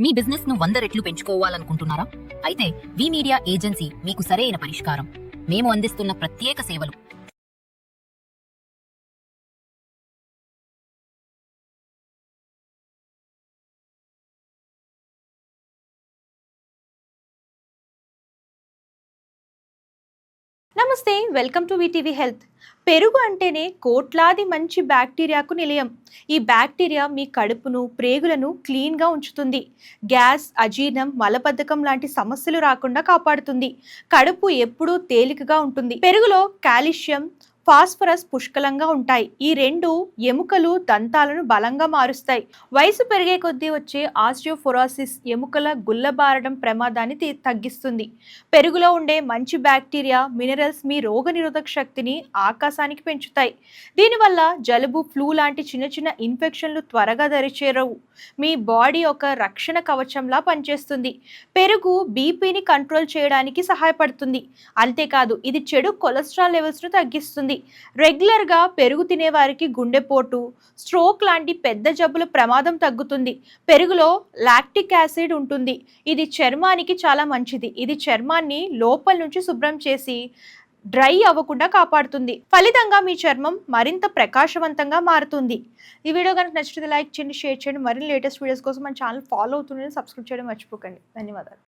మీ business ను 100 రెట్లు పెంచుకోవాలనుకుంటున్నారా? అయితే వి మీడియా ఏజెన్సీ మీకు సరైన పరిష్కారం. మేము అందిస్తున్న ప్రత్యేక సేవలు. నమస్తే, వెల్కమ్ టు వీటీవీ హెల్త్. పెరుగు అంటేనే కోట్లాది మంచి బ్యాక్టీరియాకు నిలయం. ఈ బ్యాక్టీరియా మీ కడుపును, ప్రేగులను క్లీన్గా ఉంచుతుంది. గ్యాస్, అజీర్ణం, మలబద్ధకం లాంటి సమస్యలు రాకుండా కాపాడుతుంది. కడుపు ఎప్పుడూ తేలికగా ఉంటుంది. పెరుగులో కాల్షియం, ఫాస్ఫరస్ పుష్కలంగా ఉంటాయి. ఈ రెండు ఎముకలు, దంతాలను బలంగా మారుస్తాయి. వయసు పెరిగే కొద్దీ వచ్చే ఆస్టియోఫోరోసిస్, ఎముకల గుల్లబారడం ప్రమాదాన్ని తగ్గిస్తుంది. పెరుగులో ఉండే మంచి బ్యాక్టీరియా, మినరల్స్ మీ రోగనిరోధక శక్తిని ఆకాశానికి పెంచుతాయి. దీనివల్ల జలుబు, ఫ్లూ లాంటి చిన్న చిన్న ఇన్ఫెక్షన్లు త్వరగా దరిచేరవు. మీ బాడీ ఒక రక్షణ కవచంలా పనిచేస్తుంది. పెరుగు బీపీని కంట్రోల్ చేయడానికి సహాయపడుతుంది. అంతేకాదు, ఇది చెడు కొలెస్ట్రాల్ లెవెల్స్ను తగ్గిస్తుంది. రెగ్యులర్గా పెరుగు తినే వారికి గుండెపోటు, స్ట్రోక్ లాంటి పెద్ద జబ్బుల ప్రమాదం తగ్గుతుంది. పెరుగులో లాక్టిక్ యాసిడ్ ఉంటుంది. ఇది చర్మానికి చాలా మంచిది. ఇది చర్మాన్ని లోపల నుంచి శుభ్రం చేసి డ్రై అవ్వకుండా కాపాడుతుంది. ఫలితంగా మీ చర్మం మరింత ప్రకాశవంతంగా మారుతుంది. ఈ వీడియో కనుక నచ్చితే లైక్ చేయండి, షేర్ చేయండి. మరిన్ని లేటెస్ట్ వీడియోస్ కోసం మన ఛానల్ ఫాలో అవుతుందని సబ్స్క్రైబ్ చేయడం మర్చిపోకండి. ధన్యవాదాలు.